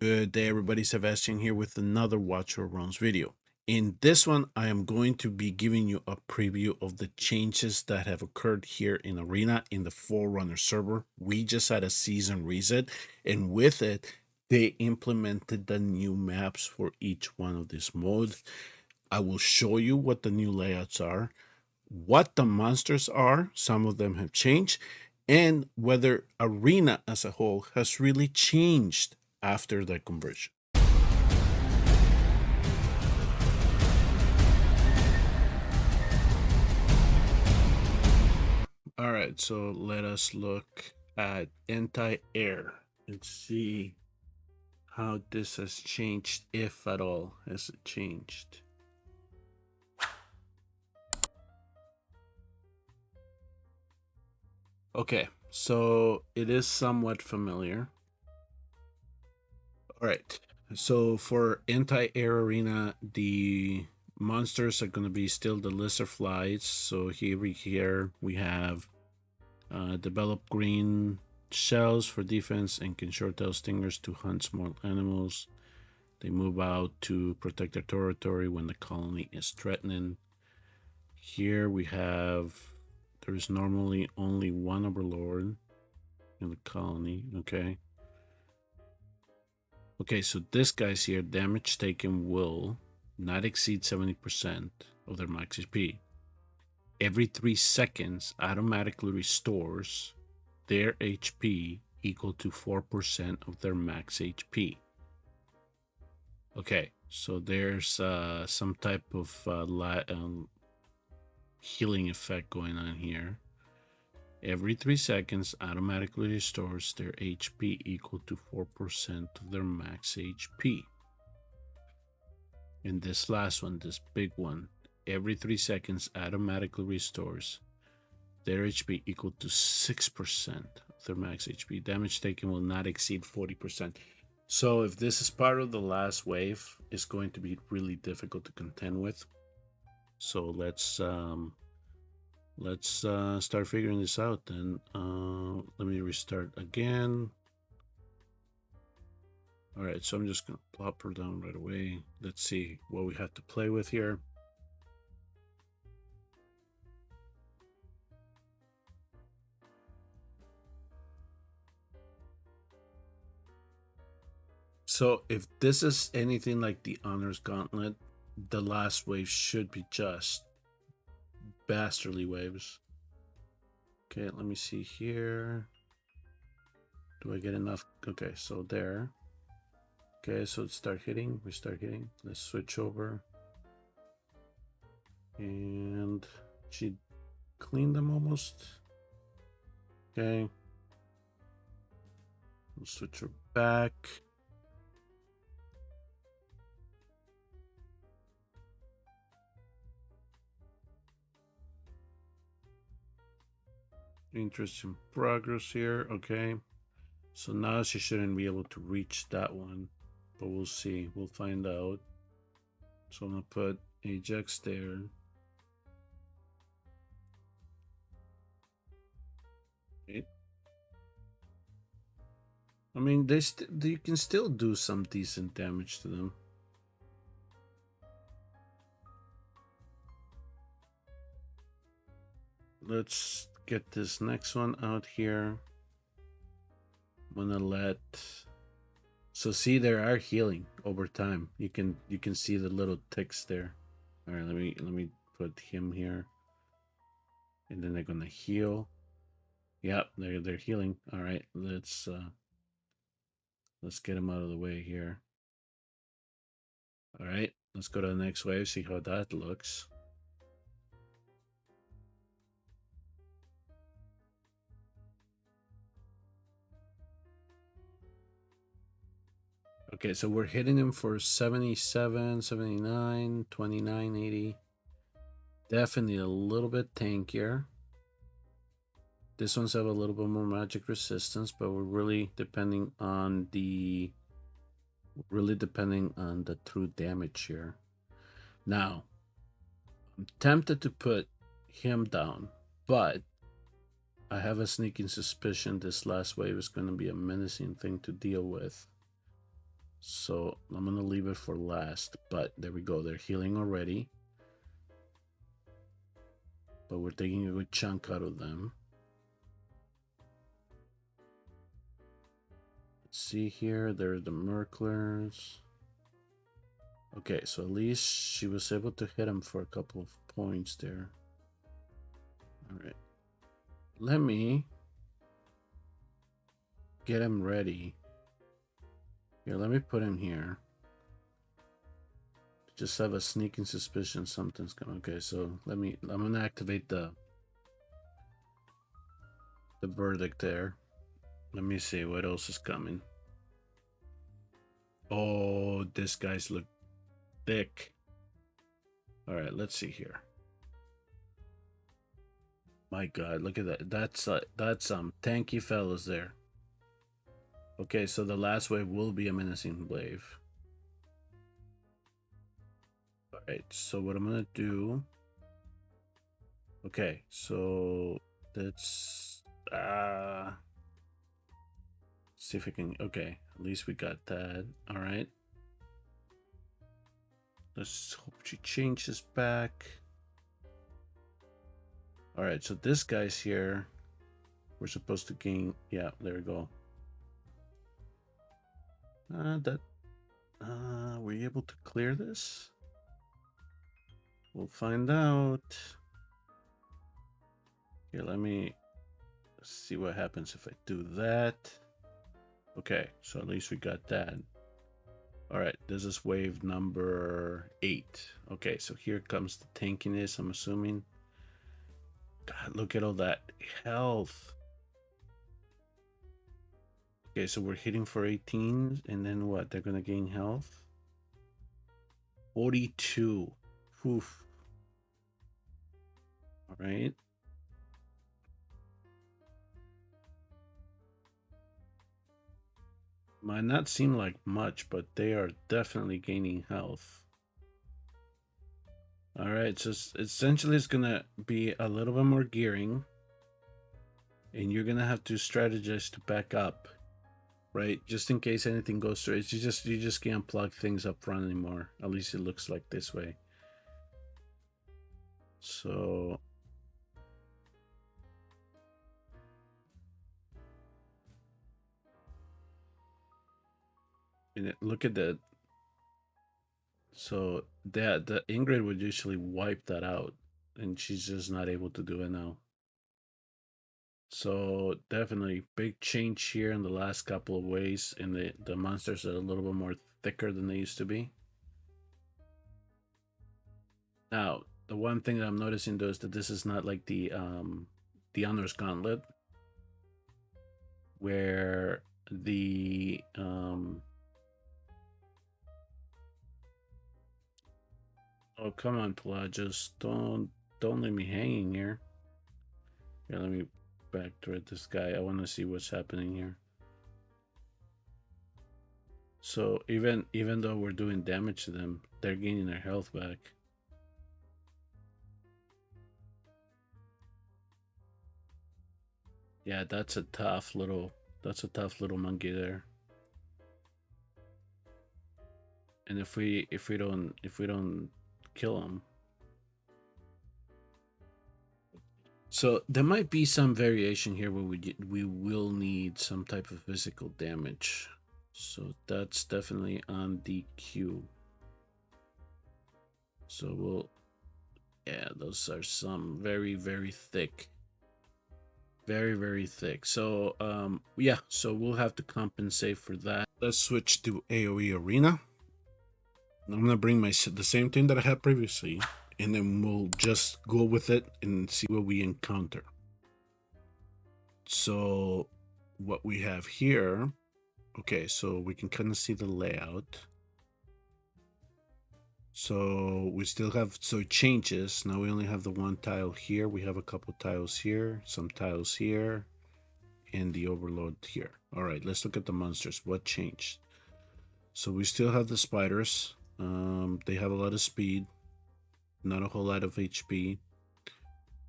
Good day, everybody. Sebastian here with another Watcher of Realms video. In this one, I am going to be giving you a preview of the changes that have occurred here in Arena in the Forerunners server. We just had a season reset, and with it, they implemented the new maps for each one of these modes. I will show you what the new layouts are, what the monsters are, some of them have changed, and whether Arena as a whole has really changed after the conversion. All right, so let us look at anti-air and see how this has changed, if at all has it changed. Okay, so it is somewhat familiar. All right, so for anti-air arena, the monsters are going to be still the lizard flies. So here we have develop green shells for defense and can short-tail stingers to hunt small animals. They move out to protect their territory when the colony is threatened. Here we have, there is normally only one overlord in the colony. Okay, so this guy's here, damage taken will not exceed 70% of their max HP. Every 3 seconds automatically restores their HP equal to 4% of their max HP. Okay, so there's some type of healing effect going on here. Every 3 seconds automatically restores their HP equal to 4% of their max HP. And this last one, this big one, every 3 seconds automatically restores their HP equal to 6% of their max HP. Damage taken will not exceed 40%. So if this is part of the last wave, it's going to be really difficult to contend with. So let's start figuring this out then. Let me restart again. All right, so I'm just gonna plop her down right away. Let's see what we have to play with here. So if this is anything like the Honors Gauntlet, the last wave should be just bastardly waves. Okay, let me see here. Do I get enough? Okay, so there. Okay, so let's start hitting. We start hitting. Let's switch over. And she cleaned them almost. Okay. We'll switch her back. Interesting progress here. Okay. So now she shouldn't be able to reach that one. But we'll see. We'll find out. So I'm going to put Ajax there. Okay. I mean, you can still do some decent damage to them. Let's get this next one out here. I'm gonna let. So see, there are healing over time. You can see the little ticks there. All right, let me put him here, and then they're gonna heal. Yep, they're healing. All right, let's get him out of the way here. All right, let's go to the next wave. See how that looks. Okay, so we're hitting him for 77, 79, 29, 80. Definitely a little bit tankier. This one's have a little bit more magic resistance, but we're really depending on the true damage here. Now, I'm tempted to put him down, but I have a sneaking suspicion this last wave is going to be a menacing thing to deal with. So I'm gonna leave it for last, but there we go. They're healing already, but we're taking a good chunk out of them. Let's see here. There are the Merklers. Okay, so at least she was able to hit him for a couple of points there. All right. Let me get him ready. Here, let me put him here. Just have a sneaking suspicion something's coming. Okay, so I'm gonna activate the verdict there. Let me see what else is coming. Oh, this guy's look thick. All right, let's see here. My God, look at that. That's some tanky fellas there. Okay, so the last wave will be a menacing wave. All right, so what I'm gonna do. Okay, so let's see if we can. Okay, at least we got that. All right. Let's hope she changes back. All right, so this guy's here. We're supposed to gain. Yeah, there we go. Were you able to clear this? We'll find out. Here, let me see what happens if I do that. Okay, so at least we got that. All right, this is wave number 8. Okay, so here comes the tankiness, I'm assuming. God, look at all that health. Okay, so we're hitting for 18, and then what? They're gonna gain health. 42. Oof. All right. Might not seem like much, but they are definitely gaining health. All right, so essentially it's gonna be a little bit more gearing, and you're gonna have to strategize to back up, right? Just in case anything goes through. It's you just can't plug things up front anymore. At least it looks like this way. So look at that. So that the Ingrid would usually wipe that out, and she's just not able to do it now. So definitely big change here in the last couple of ways, and the monsters are a little bit more thicker than they used to be. Now, the one thing that I'm noticing though is that this is not like the Honor's Gauntlet, where the oh come on, Pelagius, don't leave me hanging here. Yeah, let me backthread this guy. I want to see what's happening here. So even though we're doing damage to them, they're gaining their health back. Yeah, that's a tough little monkey there. And if we don't kill him, so there might be some variation here where we will need some type of physical damage. So that's definitely on the queue. So we'll, yeah, those are some very thick, very thick. So yeah, so we'll have to compensate for that. Let's switch to AoE Arena. I'm gonna bring the same thing that I had previously, and then we'll just go with it and see what we encounter. So what we have here, okay, so we can kind of see the layout. So we still have, so it changes. Now we only have the one tile here. We have a couple tiles here, some tiles here, and the overload here. All right, let's look at the monsters. What changed? So we still have the spiders. They have a lot of speed, not a whole lot of HP,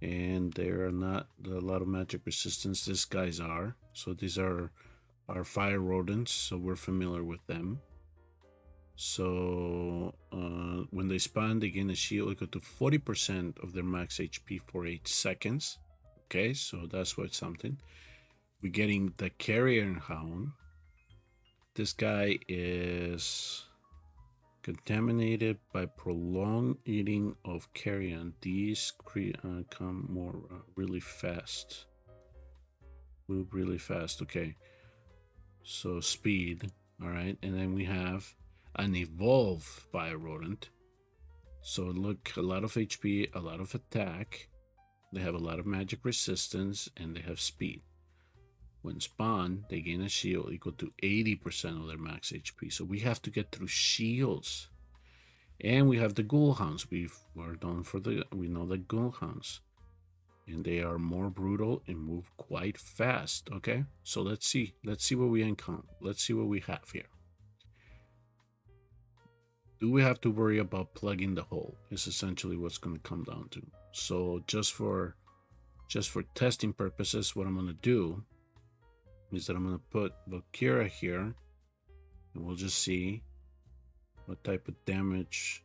and there are not a lot of magic resistance. These guys are. So these are our fire rodents, so we're familiar with them. So when they spawn, they gain a shield equal to 40% of their max HP for 8 seconds. Okay, so that's worth something. We're getting the Carrion Hound. This guy is contaminated by prolonged eating of carrion. These come more really fast. Move really fast. Okay, so speed. All right, and then we have an evolved fire rodent. So look, a lot of HP, a lot of attack. They have a lot of magic resistance, and they have speed. When spawned, they gain a shield equal to 80% of their max HP. So we have to get through shields. And we have the ghoul hounds. We know the ghoul hounds. And they are more brutal and move quite fast. Okay, so let's see what we encounter. Let's see what we have here. Do we have to worry about plugging the hole? Is essentially what's going to come down to. So just for testing purposes, what I'm going to do is that I'm going to put Valkyria here, and we'll just see what type of damage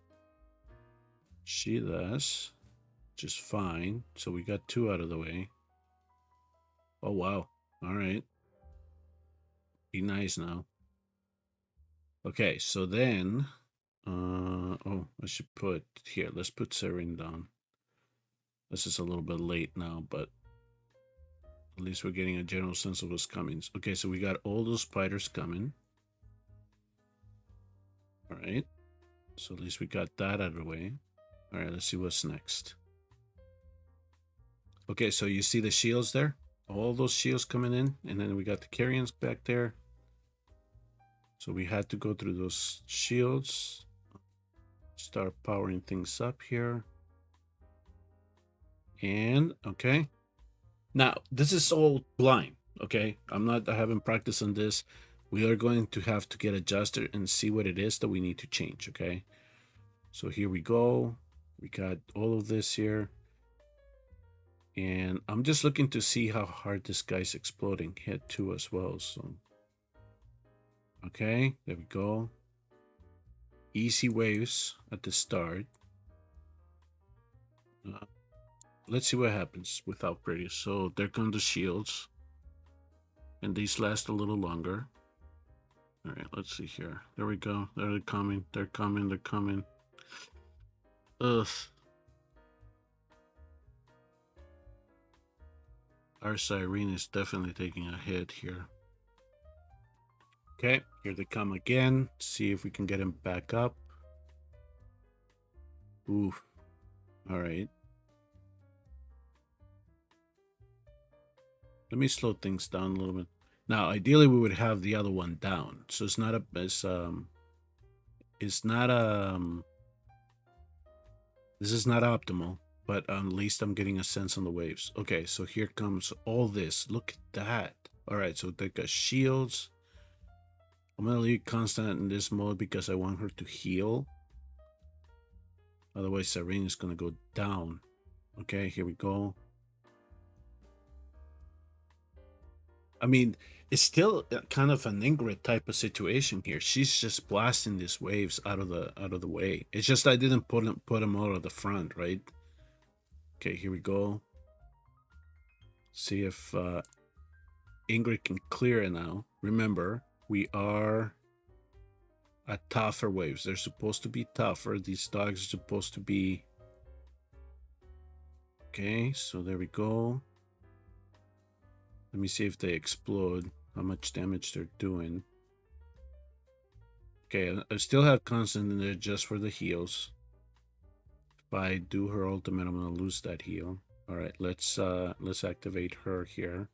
she does. Just fine. So we got 2 out of the way. Oh wow. All right. Be nice now. Okay, so then oh, I should put here. Let's put Serene down. This is a little bit late now, but at least we're getting a general sense of what's coming. Okay, so we got all those spiders coming. All right. So at least we got that out of the way. All right, let's see what's next. Okay, so you see the shields there? All those shields coming in, and then we got the carrions back there. So we had to go through those shields. Start powering things up here. And, okay. Now, this is all blind, okay? I haven't practiced on this. We are going to have to get adjusted and see what it is that we need to change, okay? So here we go. We got all of this here. And I'm just looking to see how hard this guy's exploding. Hit 2 as well, so. Okay, there we go. Easy waves at the start. Let's see what happens without Pretty. So there come the shields. And these last a little longer. All right, let's see here. There we go. They're coming. They're coming. They're coming. Ugh. Our Siren is definitely taking a hit here. Okay, here they come again. See if we can get him back up. Oof. All right. Let me slow things down a little bit. Now, ideally, we would have the other one down. So it's not this is not optimal, but at least I'm getting a sense on the waves. Okay, so here comes all this. Look at that. All right, so they got shields. I'm gonna leave constant in this mode because I want her to heal. Otherwise, Serene is gonna go down. Okay, here we go. I mean, it's still kind of an Ingrid type of situation here. She's just blasting these waves out of the way. It's just I didn't put them out of the front, right? Okay, here we go. See if Ingrid can clear it now. Remember, we are at tougher waves. They're supposed to be tougher. These dogs are supposed to be. Okay, so there we go. Let me see if they explode, how much damage they're doing. Okay, I still have constant in there just for the heals. If I do her ultimate, I'm gonna lose that heal. All right, let's activate her here.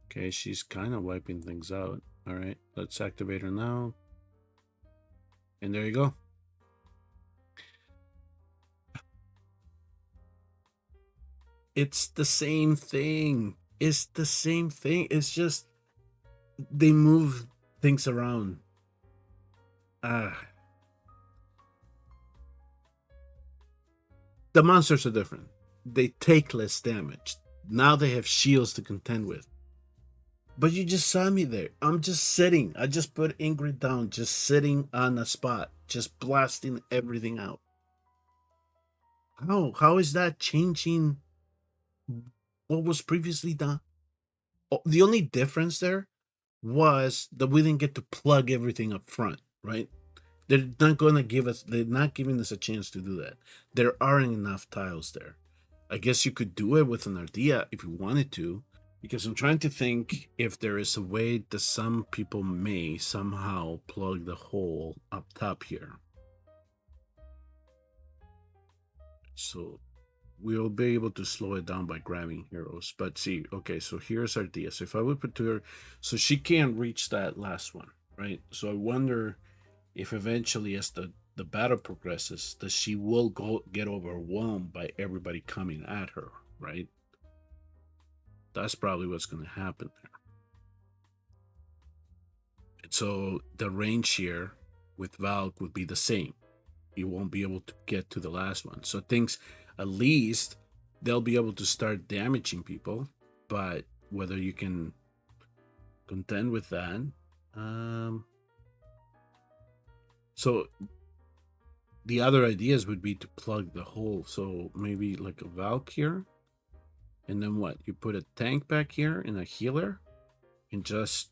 Okay, she's kind of wiping things out. All right, let's activate her now. And there you go. It's the same thing. It's the same thing. It's just they move things around. The monsters are different. They take less damage. Now they have shields to contend with. But you just saw me there. I'm just sitting. I just put Ingrid down, just sitting on a spot, just blasting everything out. How is that changing what was previously done? Oh, the only difference there was that we didn't get to plug everything up front, right? They're not giving us a chance to do that. There aren't enough tiles there. I guess you could do it with an Ardea if you wanted to, because I'm trying to think if there is a way that some people may somehow plug the hole up top here. So we'll be able to slow it down by grabbing heroes. But see, okay, so here's Ardea. So if I would put her, so she can't reach that last one, right? So I wonder if eventually as the battle progresses that she will get overwhelmed by everybody coming at her, right? That's probably what's going to happen there. And so the range here with Valk would be the same. You won't be able to get to the last one. So things, at least they'll be able to start damaging people, but whether you can contend with that, so the other ideas would be to plug the hole. So maybe like a Valk here. And then what? You put a tank back here and a healer and just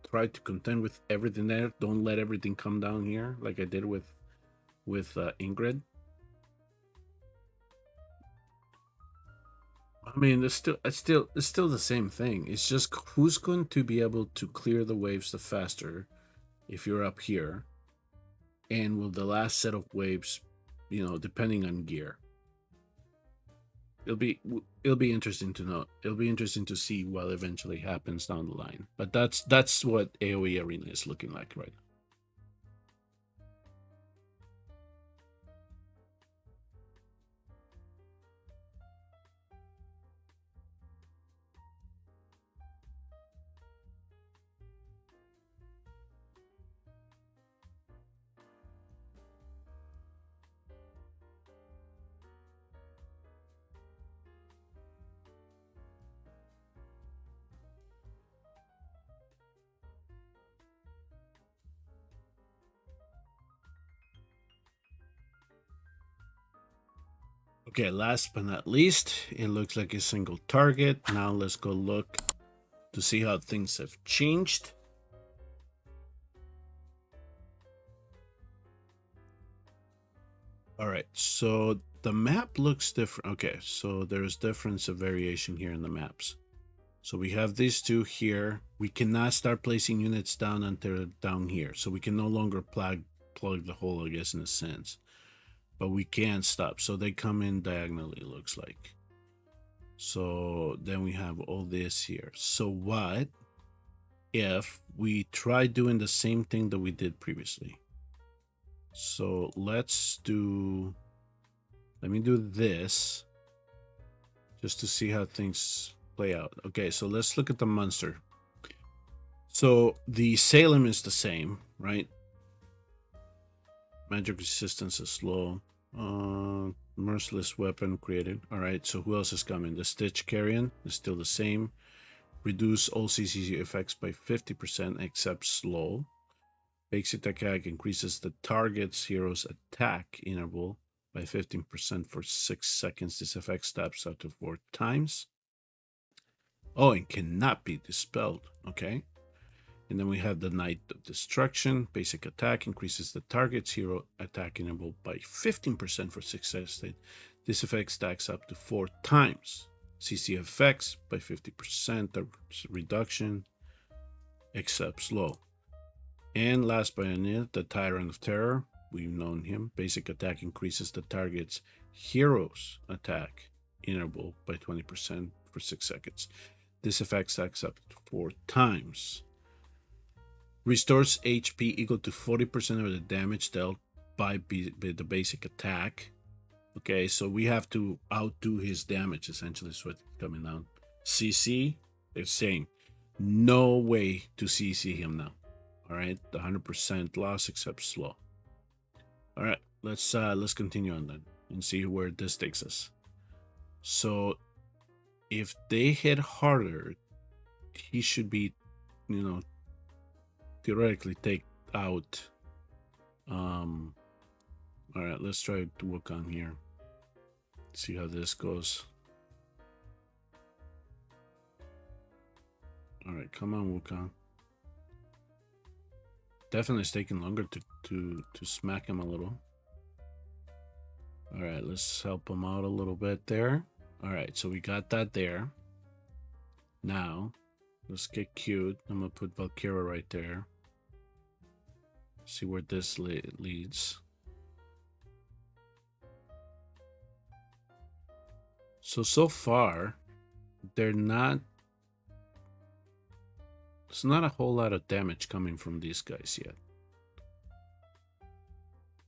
try to contend with everything there. Don't let everything come down here like I did with Ingrid. I mean, it's still the same thing. It's just who's going to be able to clear the waves the faster if you're up here, and will the last set of waves, depending on gear. It'll be interesting to know. It'll be interesting to see what eventually happens down the line. But that's what AoE Arena is looking like right now. Okay, last but not least, it looks like a single target. Now let's go look to see how things have changed. All right, so the map looks different. Okay, so there's difference of variation here in the maps. So we have these two here. We cannot start placing units down until down here. So we can no longer plug the hole, I guess, in a sense. But we can stop. So they come in diagonally, looks like. So then we have all this here. So what if we try doing the same thing that we did previously? So let me do this just to see how things play out. Okay, so let's look at the monster. So the Salem is the same, right? Magic resistance is low. Merciless weapon created. All right, so who else is coming? The Stitch Carrion is still the same. Reduce all CC effects by 50% except slow. Basic attack increases the target's hero's attack interval by 15% for 6 seconds. This effect stops up to 4 times. Oh, and cannot be dispelled. Okay. And then we have the Knight of Destruction. Basic attack increases the target's hero attack interval by 15% for 6 seconds. This effect stacks up to 4 times. CC effects by 50% reduction, except slow. And last but not least, the Tyrant of Terror. We've known him. Basic attack increases the target's hero's attack interval by 20% for 6 seconds. This effect stacks up to 4 times. Restores HP equal to 40% of the damage dealt by the basic attack. Okay, so we have to outdo his damage, essentially, is what's coming down. CC, they're saying no way to CC him now. All right, the 100% loss except slow. All right, let's continue on then and see where this takes us. So if they hit harder, he should be, you know, theoretically take out. All right, let's try to work on here. See how this goes. All right, come on, Wukong. Definitely it's taking longer to smack him a little. All right, let's help him out a little bit there. All right, so we got that there. Now, let's get cute. I'm gonna put Valkyra right there. See where this leads. So far, they're not. There's not a whole lot of damage coming from these guys yet.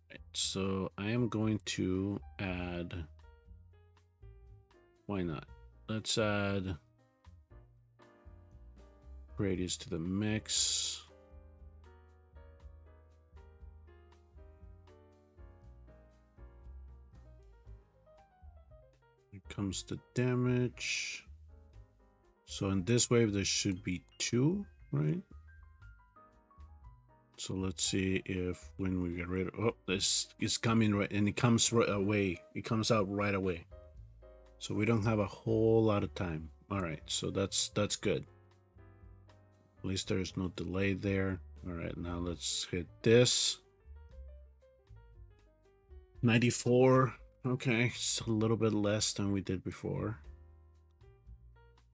Right, so I am going to add. Why not? Let's add radius to the mix. Here comes the damage. So in this wave, there should be 2, right? So let's see if when we get rid of, oh, this is coming right, and it comes right away. It comes out right away. So we don't have a whole lot of time. All right, so that's good. At least there's no delay there. All right, now let's hit this. 94. Okay, it's a little bit less than we did before.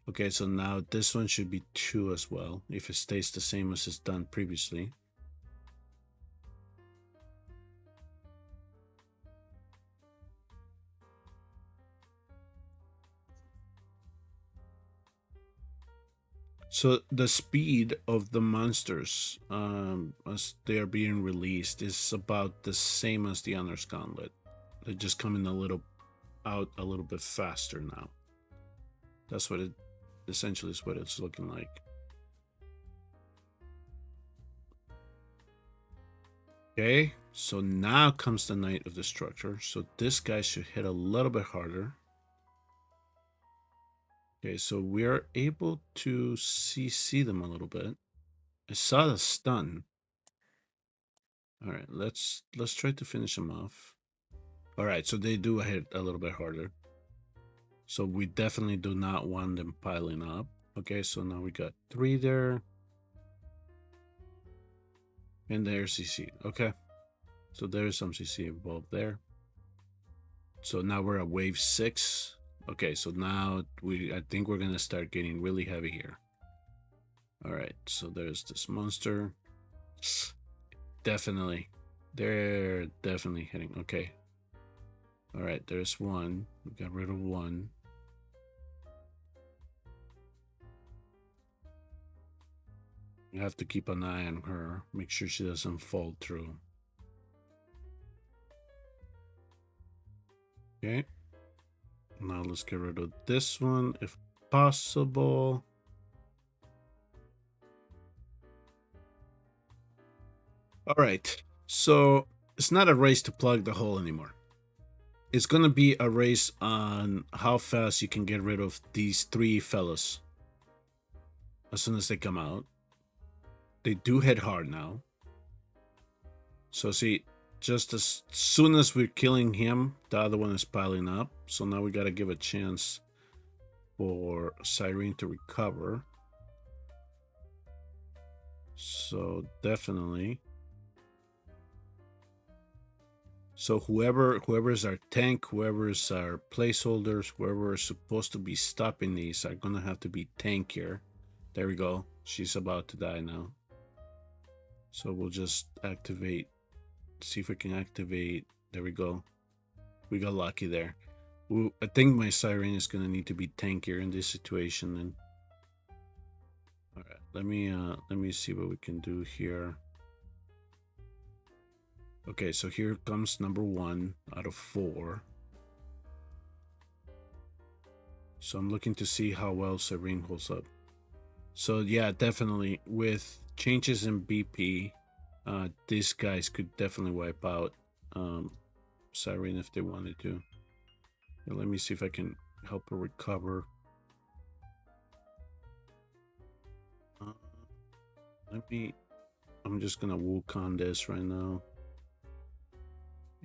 Okay, so now this one should be 2 as well, if it stays the same as it's done previously. So the speed of the monsters as they are being released is about the same as the Honor's Gauntlet. They're just coming a little bit faster now. That's what it essentially is what it's looking like. Okay, so now comes the Knight of Destructor. So this guy should hit a little bit harder. Okay, so we are able to CC them a little bit. I saw the stun. All right, let's try to finish them off. All right, so they do hit a little bit harder. So we definitely do not want them piling up. Okay, so now we got 3 there. And there's CC. Okay, so there's some CC involved there. So now we're at wave 6. Okay, so now I think we're gonna start getting really heavy here. All right, so there's this monster. Definitely, they're definitely hitting. Okay. All right, there's 1. We got rid of 1. You have to keep an eye on her. Make sure she doesn't fall through. Okay. Now let's get rid of this one if possible. All right. So it's not a race to plug the hole anymore. It's going to be a race on how fast you can get rid of these 3 fellas as soon as they come out. They do hit hard now. So see, just as soon as we're killing him, the other one is piling up. So now we got to give a chance for Cyrene to recover. So definitely. So whoever is our tank, whoever is our placeholders, whoever is supposed to be stopping these are gonna have to be tankier. There we go. She's about to die now. So we'll just activate. See if we can activate. There we go. We got lucky there. I think my Siren is gonna need to be tankier in this situation. Then. All right. Let me see what we can do here. Okay, so here comes number 1 out of 4. So I'm looking to see how well Serene holds up. So yeah, definitely with changes in BP, these guys could definitely wipe out Serene if they wanted to. Yeah, let me see if I can help her recover. I'm just gonna Wukong this right now.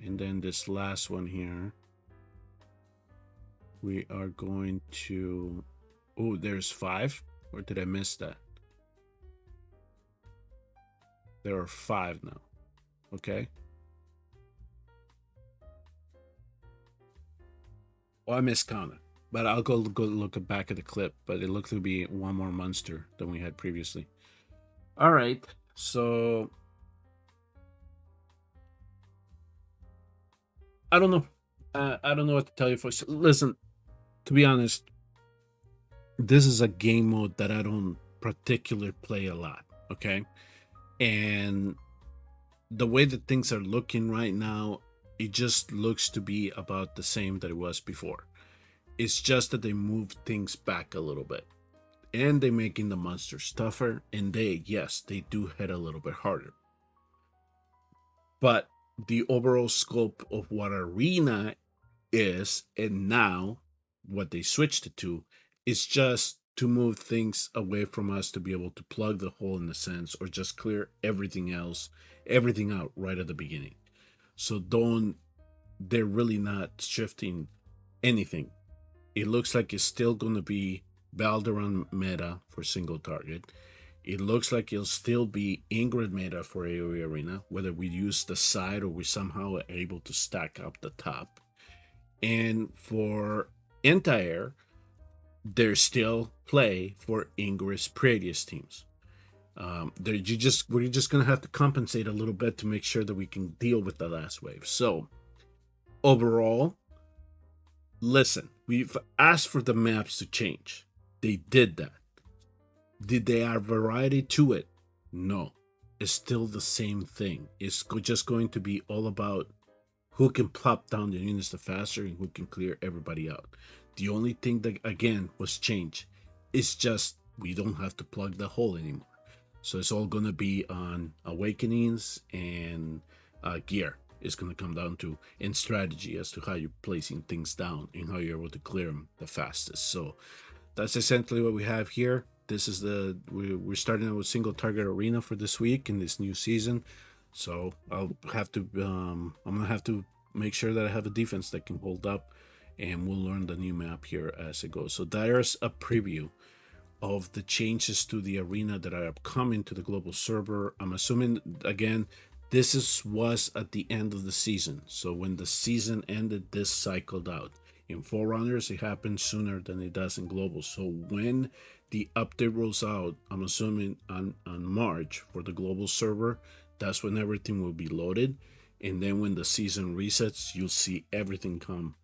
And then this last one here, we are going to, oh, there's 5, or did I miss that? There are 5 now. Okay. Well, I miscounted, but I'll go look back at the clip. But it looked to be one more monster than we had previously. All right, so I don't know. I don't know what to tell you, folks. Listen, to be honest, this is a game mode that I don't particularly play a lot. Okay, and the way that things are looking right now, it just looks to be about the same that it was before. It's just that they moved things back a little bit, and they're making the monsters tougher, and yes, they do hit a little bit harder. But the overall scope of what Arena is, and now what they switched it to, is just to move things away from us to be able to plug the hole in a sense, or just clear everything out right at the beginning. So they're really not shifting anything. It looks like it's still going to be Valderon meta for single target. It looks like it'll still be Ingrid meta for AoE Arena, whether we use the side or we somehow are able to stack up the top. And for Anti-Air, there's still play for Ingrid's previous teams. We're just gonna have to compensate a little bit to make sure that we can deal with the last wave. So overall, listen, we've asked for the maps to change. They did that. Did they add variety to it? No. It's still the same thing. It's just going to be all about who can plop down the units the faster and who can clear everybody out. The only thing that, again, was changed is just we don't have to plug the hole anymore. So it's all going to be on awakenings and gear. It's going to come down to in strategy as to how you're placing things down and how you're able to clear them the fastest. So that's essentially what we have here. This is we're starting out with single target arena for this week in this new season. So I'm gonna have to make sure that I have a defense that can hold up, and we'll learn the new map here as it goes. So there's a preview of the changes to the arena that are upcoming to the global server. I'm assuming, again, this was at the end of the season. So when the season ended, this cycled out. In Forerunners, it happens sooner than it does in global. So when the update rolls out, I'm assuming on March for the global server, that's when everything will be loaded. And then when the season resets, you'll see everything come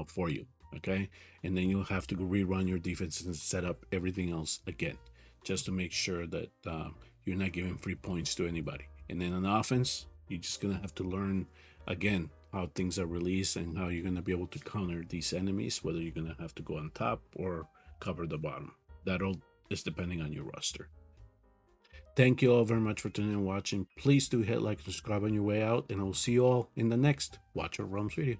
for you. Okay, and then you'll have to rerun your defenses and set up everything else again, just to make sure that you're not giving free points to anybody. And then on offense, you're just gonna have to learn again how things are released and how you're gonna be able to counter these enemies, whether you're gonna have to go on top or cover the bottom. That all is depending on your roster. Thank you all very much for tuning and watching. Please do hit like and subscribe on your way out, and I will see you all in the next Watch of Realms video.